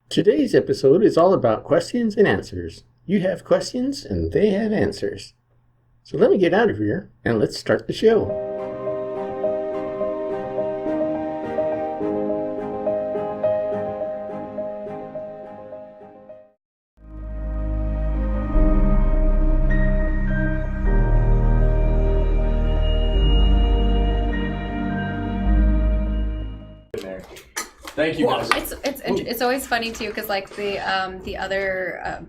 Today's episode is all about questions and answers. You have questions and they have answers. So let me get out of here and let's start the show. Thank you guys. It's always funny too, because like the other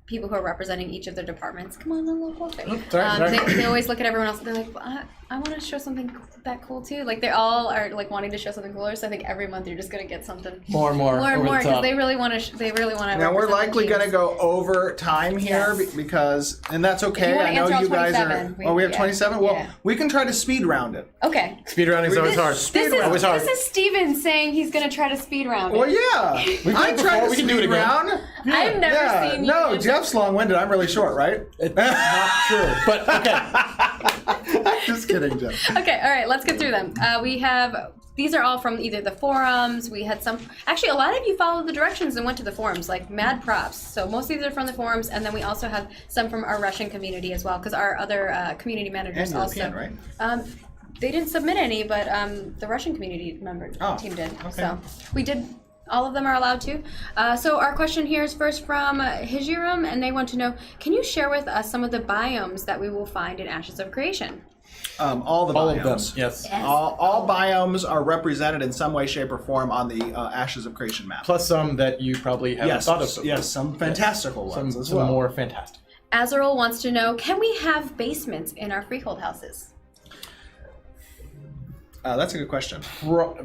people who are representing each of their departments, come on, a little closer. They always look at everyone else and they're like, well, I want to show something that cool too. Like they all are like wanting to show something cooler. So I think every month you're just gonna get something more and more because they really want to. They really want to. Now we're likely gonna go over time here because, and that's okay. I know you guys are. We have 27. Well, we can try to speed round it. Okay. Speed rounding is always hard. This is Steven saying he's gonna try to speed round it. Well, yeah. I tried to speed round. I've never seen you. No, Jeff's long-winded. I'm really short, right? It's not true, but okay. Just kidding, Jeff. Okay, all right, let's get through them. These are all from either the forums. We had some, actually a lot of you followed the directions and went to the forums, like mad props. So most of these are from the forums, and then we also have some from our Russian community as well, because our other community managers and also. European, right? They didn't submit any, but the Russian community team did. Okay. So we did. All of them are allowed to. So our question here is first from Hijirum, and they want to know, can you share with us some of the biomes that we will find in Ashes of Creation? All the biomes. All of them, yes. All biomes are represented in some way, shape, or form on the Ashes of Creation map. Plus some that you probably haven't thought of before. Yes, some fantastical ones as well. Some more fantastic. Azrael wants to know, can we have basements in our freehold houses? That's a good question.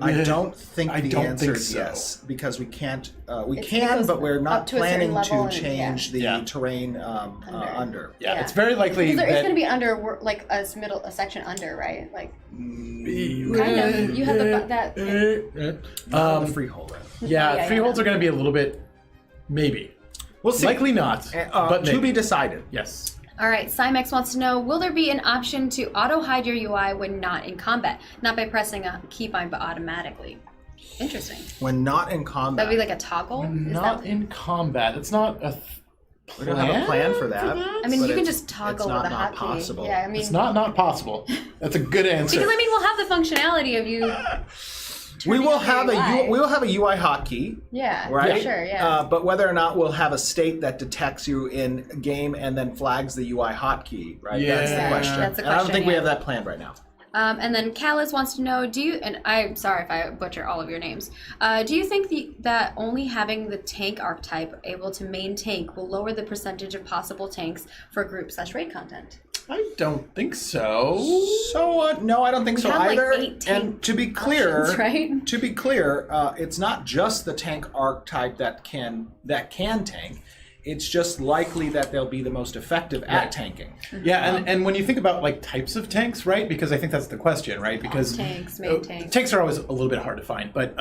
I don't think the answer is yes, because we can't. We can, but we're not planning to change the terrain under. Yeah, it's very likely that it's going to be under, like a section under, right? Like kind of. You have the freehold. Yeah, freeholds are going to be a little bit, maybe. We'll see. Likely not, but to be decided. Yes. All right, Cymex wants to know, will there be an option to auto-hide your UI when not in combat? Not by pressing a keybind, but automatically. Interesting. When not in combat. That would be like a toggle? In combat. It's not a we don't have a plan for that. I mean, you can just toggle with a hotkey. Possible. Yeah, I mean, it's not possible. That's a good answer. Because I mean, we'll have the functionality of you. We will have a UI hotkey. Yeah, right. For sure. Yeah. But whether or not we'll have a state that detects you in game and then flags the UI hotkey, right? Yeah. That's the question. That's the question. And I don't think we have that planned right now. And then Callis wants to know, and I'm sorry if I butcher all of your names, do you think that only having the tank archetype able to main tank will lower the percentage of possible tanks for group/raid content? I don't think so. No, I don't think so either. Like 8 tank and to be clear, options, right? To be clear, it's not just the tank archetype that can tank. It's just likely that they'll be the most effective at tanking. Yeah, and when you think about like types of tanks, right? Because I think that's the question, right? Because main tanks. Tanks are always a little bit hard to find, but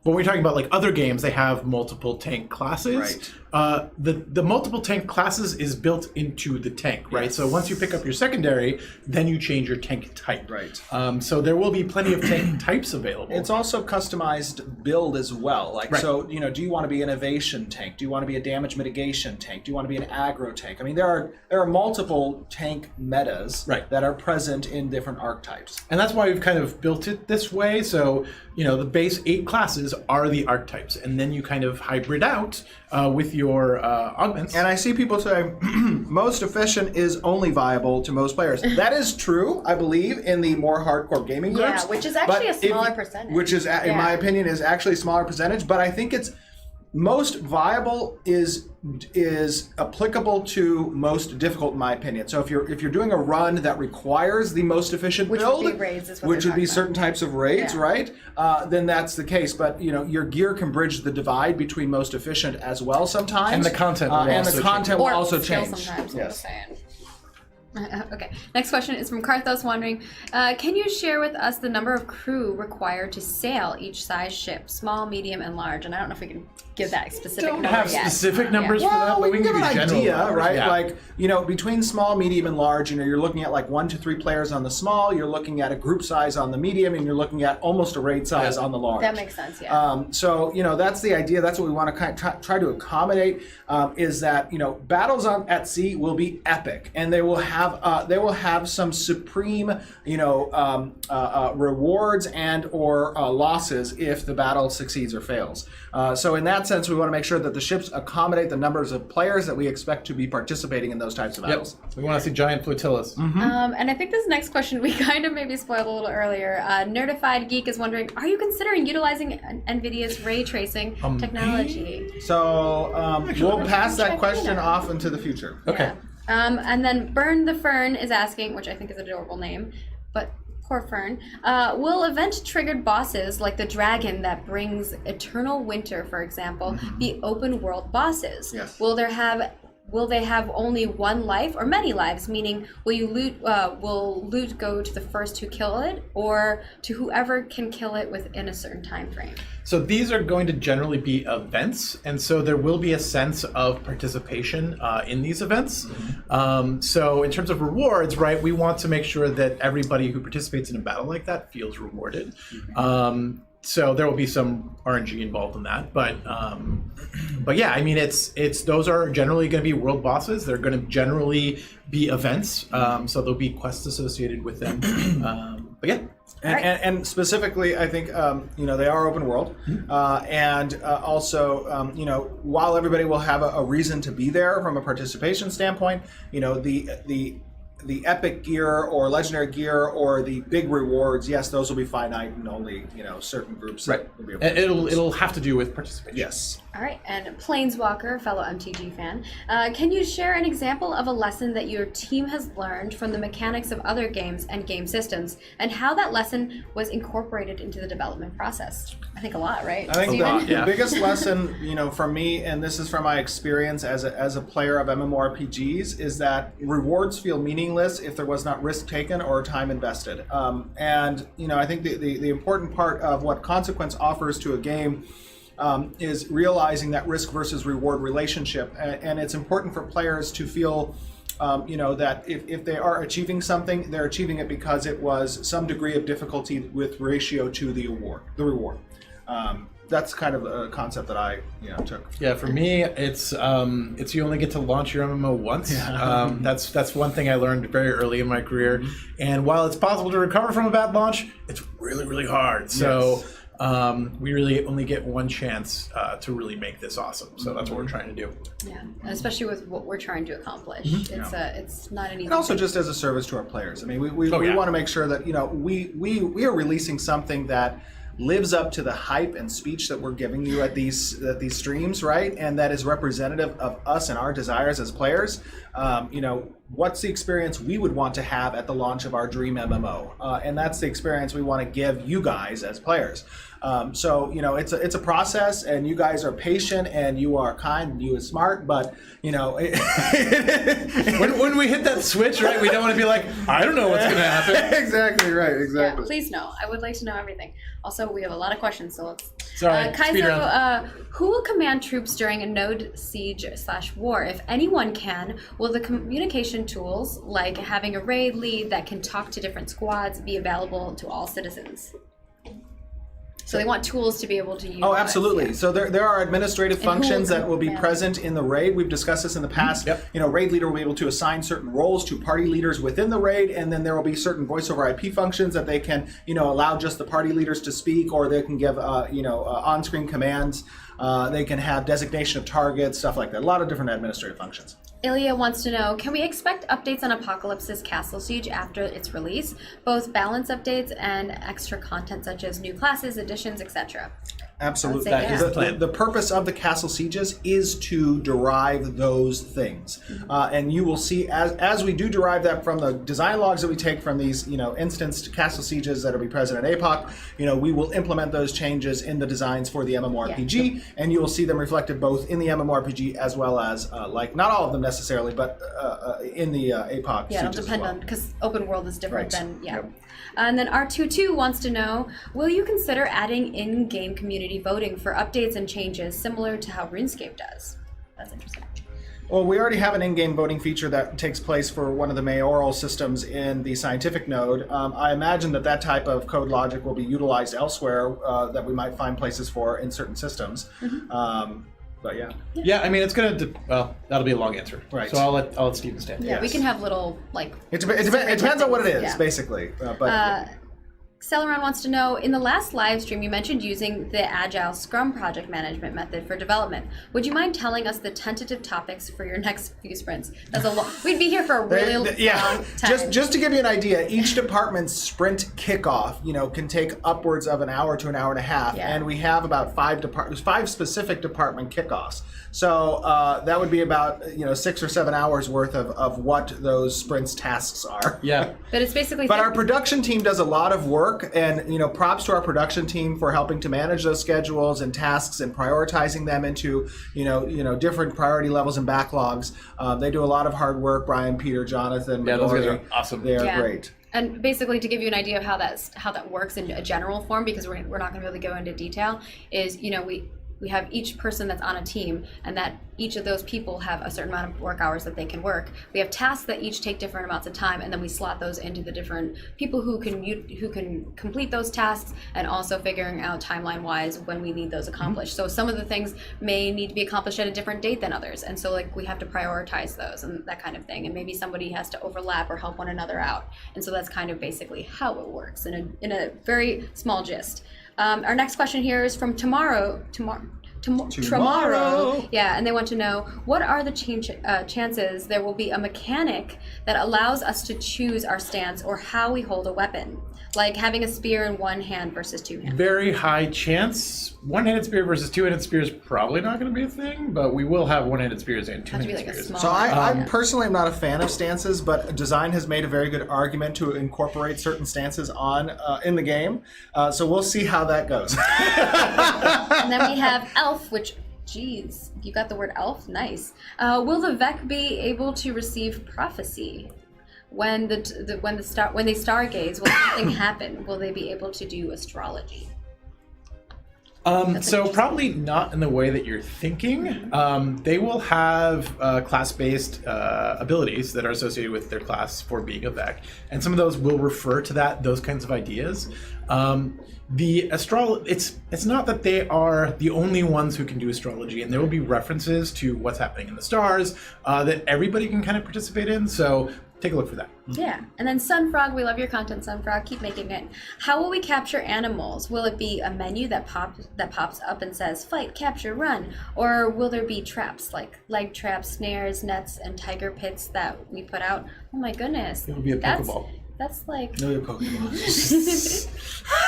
when we're talking about like other games, they have multiple tank classes. Right. The multiple tank classes is built into the tank, right? Yes. So once you pick up your secondary, then you change your tank type. Right. So there will be plenty of tank types available. It's also customized build as well. Like so, do you want to be an evasion tank? Do you want to be a damage mitigation tank? Do you want to be an aggro tank? I mean, there are multiple tank metas that are present in different archetypes. And that's why we've kind of built it this way. So, the base 8 classes are the archetypes, and then you kind of hybrid out with your augments. And I see people say most efficient is only viable to most players. That is true, I believe, in the more hardcore gaming groups. Yeah, which is actually a smaller percentage. Which is, in my opinion, is actually a smaller percentage. But I think it's most viable is applicable to most difficult, in my opinion. So if you're doing a run that requires the most efficient build, would be raids, is what which would be certain types of raids, right? Then that's the case. But your gear can bridge the divide between most efficient as well sometimes. And the content will will also change. Sometimes, yes. Okay. Next question is from Karthos wondering, can you share with us the number of crew required to sail each size ship, small, medium, and large? And I don't know if we can give that specific number have yet. specific numbers for that, Well, but we can give an idea, numbers. right? Yeah. Like, between small, medium, and large, you're looking at like 1 to 3 players on the small, you're looking at a group size on the medium, and you're looking at almost a raid size on the large. That makes sense, yeah. So, that's the idea. That's what we want to try to accommodate, is that, battles at sea will be epic, and they will have some supreme, rewards and or losses if the battle succeeds or fails. So in that sense, we want to make sure that the ships accommodate the numbers of players that we expect to be participating in those types of battles. Yep. We want to see giant flotillas. And I think this next question we kind of maybe spoiled a little earlier. Nerdified Geek is wondering, are you considering utilizing NVIDIA's ray tracing technology? So we'll pass that question off into the future. Okay. Yeah. And then Burn the Fern is asking, which I think is an adorable name, but poor Fern, will event-triggered bosses like the dragon that brings eternal winter, for example, be open-world bosses? Yes. Will they have only one life or many lives? Meaning, will loot go to the first who kill it, or to whoever can kill it within a certain time frame? So these are going to generally be events, and so there will be a sense of participation in these events. So in terms of rewards, right, we want to make sure that everybody who participates in a battle like that feels rewarded. So there will be some RNG involved in that, but yeah, I mean, it's those are generally going to be world bosses. They're going to generally be events, so there'll be quests associated with them. But yeah. And specifically, I think they are open world, and also while everybody will have a reason to be there from a participation standpoint, the epic gear or legendary gear or the big rewards, yes, those will be finite and only certain groups. Right. Will be able to It'll have to do with participation. Yes. All right, and Planeswalker, fellow MTG fan, can you share an example of a lesson that your team has learned from the mechanics of other games and game systems, and how that lesson was incorporated into the development process? I think a lot, right? I think Steven? the biggest lesson, for me, and this is from my experience as a player of MMORPGs, is that rewards feel meaningless if there was not risk taken or time invested. And I think the important part of what Consequence offers to a game is realizing that risk versus reward relationship, and it's important for players to feel that if they are achieving something, they're achieving it because it was some degree of difficulty with ratio to the reward. That's kind of a concept that I took. Yeah, for me, it's you only get to launch your MMO once. Yeah. That's one thing I learned very early in my career. And while it's possible to recover from a bad launch, it's really, really hard. So we really only get one chance to really make this awesome. So that's what we're trying to do. Yeah, and especially with what we're trying to accomplish. It's not an easy And also thing. just as a service to our players. I mean, we want to make sure that we are releasing something that lives up to the hype and speech that we're giving you at these streams, right? And that is representative of us and our desires as players. What's the experience we would want to have at the launch of our dream MMO? And that's the experience we want to give you guys as players. So it's a process, and you guys are patient, and you are kind, and you are smart, but when we hit that switch, right, we don't want to be like, I don't know what's going to happen. Exactly right. Exactly. Yeah, please know. I would like to know everything. Also, we have a lot of questions, so let's. Sorry, speed round. Who will command troops during a node siege/war? If anyone can, will the communication tools, like having a raid lead that can talk to different squads, be available to all citizens? So they want tools to be able to use. Oh, absolutely. Yeah. So there are administrative functions that will be yeah. present in the raid. We've discussed this in the past. Yep. Raid leader will be able to assign certain roles to party leaders within the raid, and then there will be certain voice over IP functions that they can, allow just the party leaders to speak, or they can give, on-screen commands. They can have designation of targets, stuff like that. A lot of different administrative functions. Ilya wants to know, can we expect updates on Apocalypse's Castle Siege after its release? Both balance updates and extra content such as new classes, additions, etc. Absolutely. That is the plan. The purpose of the castle sieges is to derive those things. And you will see, as we do derive that from the design logs that we take from these, instanced castle sieges that will be present at APOC, we will implement those changes in the designs for the MMORPG, and you will see them reflected both in the MMORPG as well as, not all of them necessarily, but in the APOC Yeah, it'll sieges depend as well. on, because open world is different Right. than, Yep. And then R22 wants to know, will you consider adding in-game community voting for updates and changes similar to how RuneScape does? That's interesting. Well, we already have an in-game voting feature that takes place for one of the mayoral systems in the scientific node. I imagine that type of code logic will be utilized elsewhere, that we might find places for in certain systems. But yeah. Yeah, I mean, it's going to, that'll be a long answer. Right. So I'll let Steven stand. Yeah, we can have little, It depends on what it is, Yeah. basically. Celeron wants to know, in the last live stream you mentioned using the Agile Scrum project management method for development. Would you mind telling us the tentative topics for your next few sprints? That's a lot. We'd be here for a really long time. Just to give you an idea, each department's sprint kickoff, can take upwards of an hour to an hour and a half, and we have about five specific department kickoffs. So that would be about 6 or 7 hours worth of what those sprints tasks are. Yeah. But it's basically. But our production team does a lot of work, and props to our production team for helping to manage those schedules and tasks and prioritizing them into different priority levels and backlogs. They do a lot of hard work. Brian, Peter, Jonathan, Yeah, those guys Midori, are awesome. They are great. And basically, to give you an idea of how that works in a general form, because we're not going to really go into detail, is we have each person that's on a team, and that each of those people have a certain amount of work hours that they can work. We have tasks that each take different amounts of time, and then we slot those into the different people who can complete those tasks, and also figuring out timeline-wise when we need those accomplished. So some of the things may need to be accomplished at a different date than others, and so we have to prioritize those and that kind of thing. And maybe somebody has to overlap or help one another out, and so that's kind of basically how it works in a very small gist. Our next question here is from Tomorrow. Yeah, and they want to know, what are the chances there will be a mechanic that allows us to choose our stance or how we hold a weapon? Like having a spear in one hand versus two hands. Very high chance. One-handed spear versus two-handed spear is probably not going to be a thing, but we will have one-handed spears and two-handed spears. So I personally am not a fan of stances, but design has made a very good argument to incorporate certain stances in the game. So we'll see how that goes. And then we have Elf, which, geez, you got the word elf? Nice. Will the Vec be able to receive prophecy? When they stargaze, will something happen? Will they be able to do astrology? So probably not in the way that you're thinking. They will have class-based abilities that are associated with their class for being a Vec, and some of those will refer to those kinds of ideas. It's not that they are the only ones who can do astrology, and there will be references to what's happening in the stars that everybody can kind of participate in. So take a look for that. Yeah, and then Sunfrog, we love your content, Sunfrog. Keep making it. How will we capture animals? Will it be a menu that pops up and says fight, capture, run, or will there be traps like leg traps, snares, nets, and tiger pits that we put out? Oh my goodness, It will be a Pokeball. That's like No Pokemon.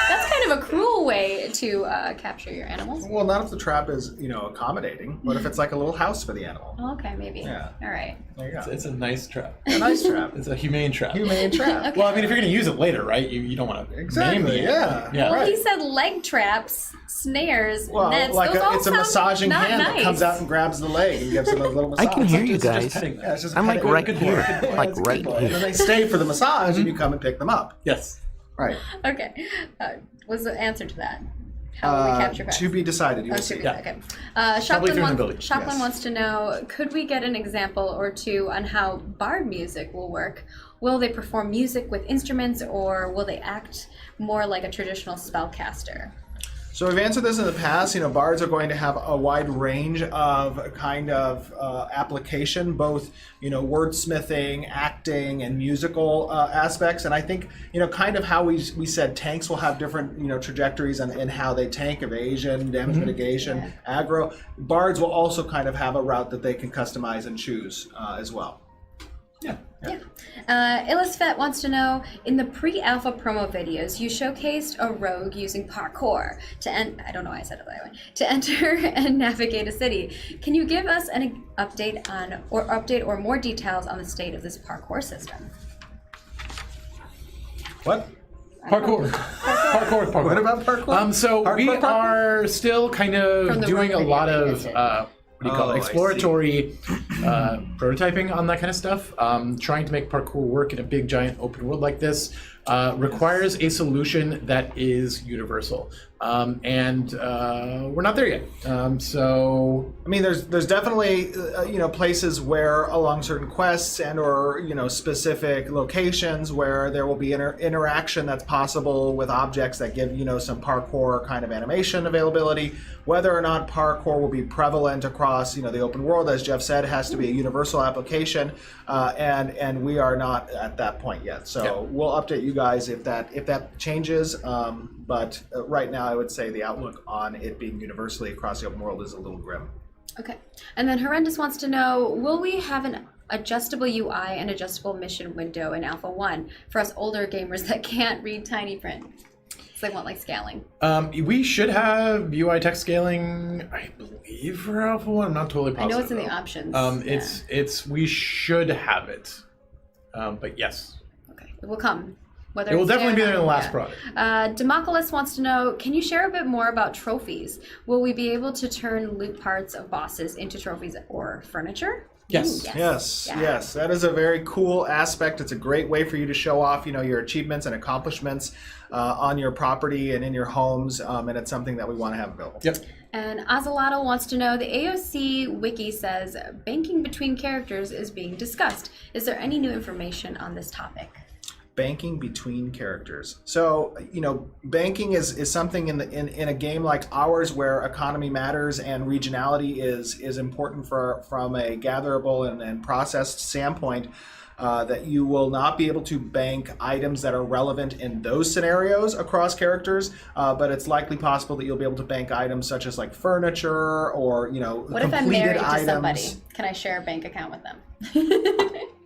that's kind of a cruel way to capture your animals. Well, not if the trap is accommodating, but if it's like a little house for the animal. Oh, okay, maybe. Yeah. All right. There you go. It's a nice trap. A nice trap. It's a humane trap. Humane trap. Okay. Well, I mean, if you're going to use it later, right? You don't want to name Exactly. the Yeah. Yeah. Well, Right. he said leg traps, snares, Well, nets. like Those all it's a sound massaging not hand nice. that comes out and grabs the leg and gives them a little massage. I can hear you It's just guys. petting them. Yeah, it's just I'm like petting. right Good here, boy. like It's a good right boy. And then here. they stay for the massage and you come and pick them up. Yes. Right. Okay. What's the answer to that? How will we capture pets? To be decided. You Oh, will to see. be, Yeah. okay. Probably through an ability. Shopland Yes. wants to know, could we get an example or two on how bard music will work? Will they perform music with instruments, or will they act more like a traditional spellcaster? So we've answered this in the past. Bards are going to have a wide range of kind of application, both wordsmithing, acting, and musical aspects. And I think kind of how we said tanks will have different trajectories in how they tank, evasion, damage mitigation, aggro. Bards will also kind of have a route that they can customize and choose as well. Yeah. Illusfet wants to know, in the pre-alpha promo videos, you showcased a rogue using parkour I don't know why I said it that way, to enter and navigate a city. Can you give us an update or more details on the state of this parkour system? What? Parkour. What about parkour? So we parkour? are still kind of doing a lot of exploratory prototyping on that kind of stuff. Trying to make parkour work in a big giant open world like this requires a solution that is universal, and we're not there yet. So I mean, there's definitely places where along certain quests and or specific locations where there will be interaction that's possible with objects that give some parkour kind of animation availability. Whether or not parkour will be prevalent across the open world, as Jeff said, has to be a universal application, and we are not at that point yet. So we'll update you guys if that changes. But right now, I would say the outlook on it being universally across the open world is a little grim. Okay. And then Horrendous wants to know, will we have an adjustable UI and adjustable mission window in Alpha 1 for us older gamers that can't read tiny print? So they want like scaling. We should have UI text scaling, I believe, for Alpha 1. I'm not totally positive. I know it's in the options. It's we should have it. But yes. Okay. It will come. It will definitely be there in the last product. Democulus wants to know, can you share a bit more about trophies? Will we be able to turn loot parts of bosses into trophies or furniture? Yes. Ooh, Yes. That is a very cool aspect. It's a great way for you to show off, your achievements and accomplishments on your property and in your homes, and it's something that we want to have available. Yep. And Azalato wants to know, the AOC wiki says banking between characters is being discussed. Is there any new information on this topic? Banking between characters. So, banking is something in a game like ours where economy matters and regionality is important from a gatherable and processed standpoint, that you will not be able to bank items that are relevant in those scenarios across characters, but it's likely possible that you'll be able to bank items such as like furniture or, what if I'm married to somebody? Can I share a bank account with them?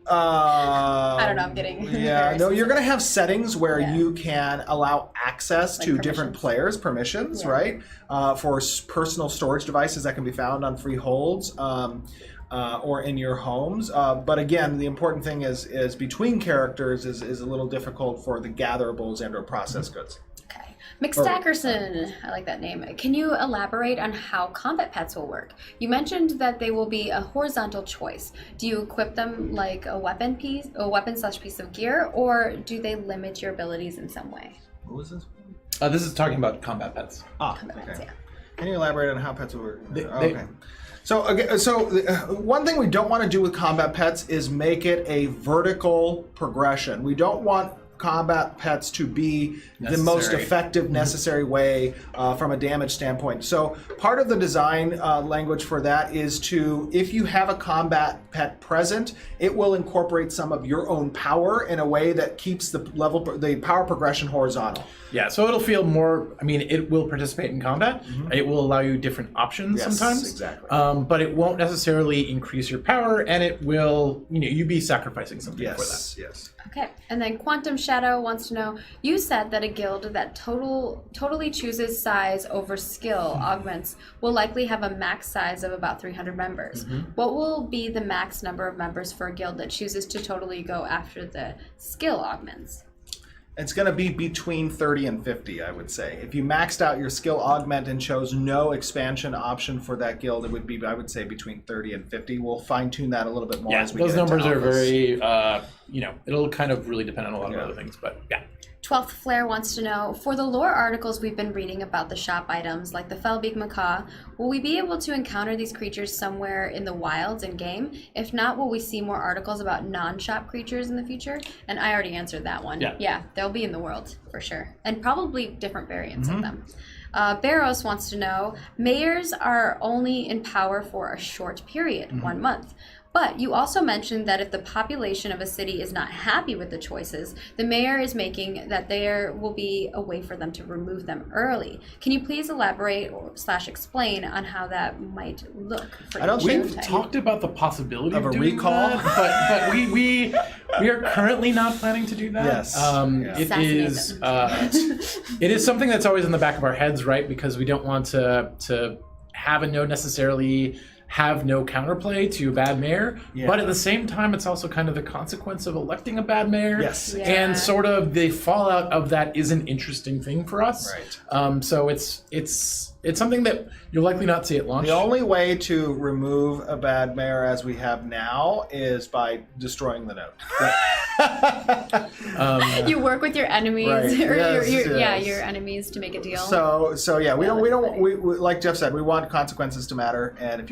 I don't know, I'm getting you're going to have settings where you can allow access to different players' permissions, right? For personal storage devices that can be found on freeholds or in your homes. But again, the important thing is between characters is a little difficult for the gatherables and or processed goods. McStackerson, I like that name. Can you elaborate on how combat pets will work? You mentioned that they will be a horizontal choice. Do you equip them like a weapon piece of gear, or do they limit your abilities in some way? What was this? This is talking about combat pets. Combat pets, yeah. Can you elaborate on how pets will work? Okay. So one thing we don't want to do with combat pets is make it a vertical progression. We don't want combat pets to be the most effective necessary way from a damage standpoint. So part of the design language for that is if you have a combat pet present, it will incorporate some of your own power in a way that keeps the power progression horizontal. Yeah, so it'll feel more, it will participate in combat. It will allow you different options sometimes. Exactly. But it won't necessarily increase your power, and it will, you'd be sacrificing something for that. Yes. Okay, and then Quantum Shadow wants to know, you said that a guild that totally chooses size over skill augments will likely have a max size of about 300 members. What will be the max number of members for a guild that chooses to totally go after the skill augments? It's going to be between 30 and 50, I would say. If you maxed out your skill augment and chose no expansion option for that guild, it would be, I would say, between 30 and 50. We'll fine-tune that a little bit more as we get into those numbers are alphas. very, it'll kind of really depend on a lot of other things, but yeah. 12th Flare wants to know, for the lore articles we've been reading about the shop items, like the Felbeak Macaw, will we be able to encounter these creatures somewhere in the wilds in game? If not, will we see more articles about non-shop creatures in the future? And I already answered that one. Yeah, they'll be in the world, for sure. And probably different variants of them. Barros wants to know, mayors are only in power for a short period, 1 month. But you also mentioned that if the population of a city is not happy with the choices, the mayor is making that there will be a way for them to remove them early. Can you please elaborate or / explain on how that might look for I don't each think We've type? talked about the possibility Of a doing recall? that, but we are currently not planning to do that. Yes. It Assassinate is them. it is something that's always in the back of our heads, right? Because we don't want to have a node necessarily have no counterplay to a bad mayor, but at the same time, it's also kind of the consequence of electing a bad mayor. Yes. Yeah. And sort of the fallout of that is an interesting thing for us. Right. So it's something that you'll likely not see at launch. The only way to remove a bad mayor as we have now is by destroying the node. You work with your enemies, Right. or Yes. your enemies to make a deal. So yeah, we don't like Jeff said, we want consequences to matter, and if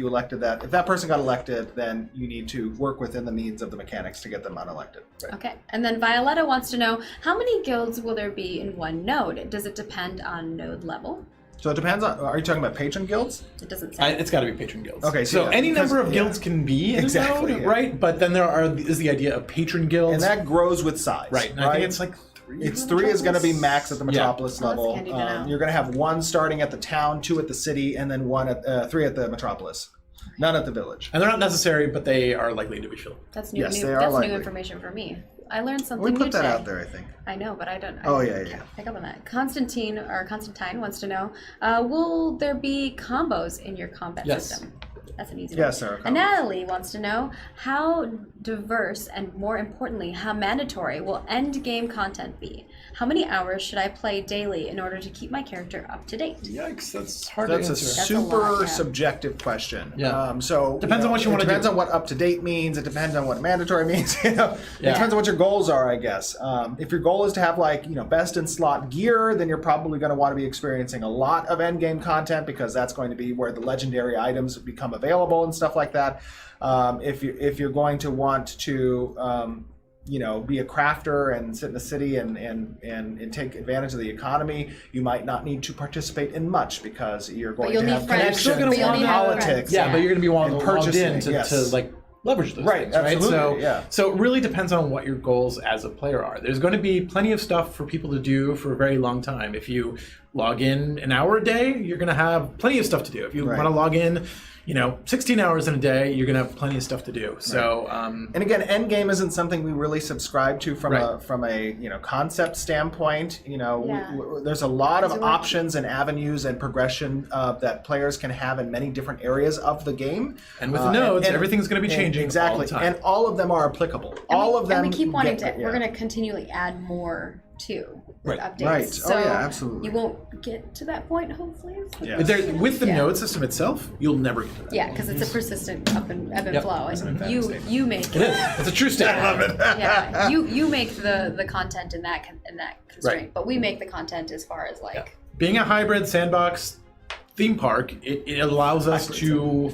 that person got elected, then you need to work within the means of the mechanics to get them unelected. Right. Okay, and then Violetta wants to know, how many guilds will there be in one node? Does it depend on node level? So it depends on, are you talking about patron guilds? It doesn't say. It's got to be patron guilds. Okay, so yeah, any because- number of guilds can be in Exactly, a node, yeah. right? But then is the idea of patron guilds, And that grows with size. right? And I think it's like 3. It's 3 is going to be max at the Metropolis Oh, that's level. handy to know. You're going to have 1 starting at the town, 2 at the city, and then 3 at the Metropolis. None at the village. and they're not necessary, but they are likely to be filled. That's new. Yes, they are That's likely. new information for me. I learned something We new put that today. out there, I think. I know, but I don't. Oh, I yeah. can't pick up on that. Constantine wants to know: will there be combos in your combat Yes. system? That's an easy Yes, one. there are And combos. Natalie wants to know how diverse and, more importantly, how mandatory will end game content be? How many hours should I play daily in order to keep my character up to date? Yikes, that's hard That's to a answer. That's a super lot, yeah. subjective question. Yeah. So Depends on what you wanna It depends do. on what up to date means. It depends on what mandatory means. It Yeah. depends on what your goals are, I guess. If your goal is to have best in slot gear, then you're probably going to want to be experiencing a lot of end game content because that's going to be where the legendary items become available and stuff like that. If you're going to want to be a crafter and sit in the city and take advantage of the economy, you might not need to participate in much because you're going you'll to need have friends. connections You're still gonna and want to have politics. friends. Yeah, but you're going to be And logged purchasing, in to yes. leverage those Right, things, right? absolutely, So, yeah. so it really depends on what your goals as a player are. There's going to be plenty of stuff for people to do for a very long time. If you log in an hour a day, you're going to have plenty of stuff to do. If you Right. want to log in, 16 hours in a day, you're going to have plenty of stuff to do. So, And again, end game isn't something we really subscribe to from Right. a concept standpoint. Yeah. There's a lot of Because we're- options and avenues and progression that players can have in many different areas of the game. and with the nodes, everything's going to be changing exactly, all the time. and all of them are applicable. all of them. And we keep wanting to. get- We're yeah. going to continually add more too with Right. updates. Right. So Oh, yeah, absolutely. You won't get to that point, hopefully. Yeah. But with the Yeah. node system itself, you'll never get to that. Yeah, because it's a persistent ebb and Yep. flow, That's an and emphatic statement. you make It is. It's a true statement. I love it. yeah, you make the content in that constraint, Right. but we make the content as far as like. Yeah. Being a hybrid sandbox theme park, it allows us to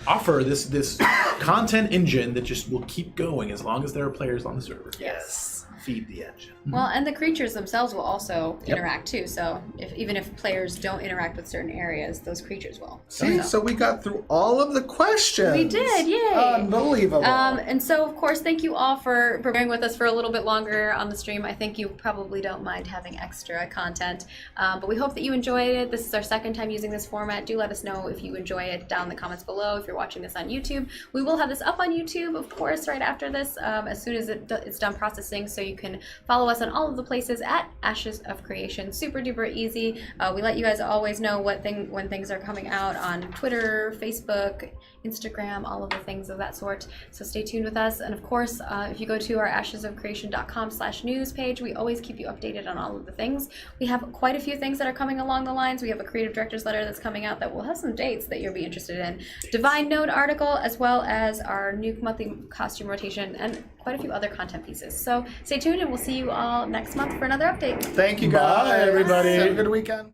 offer this content engine that just will keep going as long as there are players on the server. Yes. Feed the engine. Well, and the creatures themselves will also Yep. interact too. So even if players don't interact with certain areas, those creatures will. See, so we got through all of the questions. We did, yay! Unbelievable. And so, of course, thank you all for bearing with us for a little bit longer on the stream. I think you probably don't mind having extra content, but we hope that you enjoyed it. This is our second time using this format. Do let us know if you enjoy it down in the comments below. If you're watching this on YouTube, we will have this up on YouTube, of course, right after this, as soon as it's done processing. So you can follow us on all of the places at Ashes of Creation. Super duper easy. We let you guys always know when things are coming out on Twitter, Facebook, Instagram, all of the things of that sort. So stay tuned with us. And of course, if you go to our ashesofcreation.com/news page, we always keep you updated on all of the things. We have quite a few things that are coming along the lines. We have a creative director's letter that's coming out that will have some dates that you'll be interested in. Divine Node article, as well as our new monthly costume rotation and quite a few other content pieces. So stay tuned and we'll see you all next month for another update. Thank you, guys. Bye, everybody. Have a good weekend.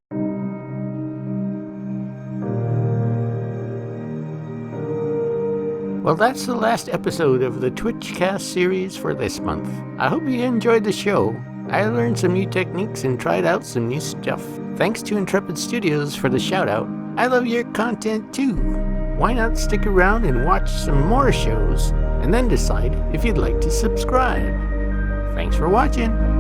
Well, that's the last episode of the Twitchcast series for this month. I hope you enjoyed the show. I learned some new techniques and tried out some new stuff. Thanks to Intrepid Studios for the shout out. I love your content too. why not stick around and watch some more shows and then decide if you'd like to subscribe. Thanks for watching.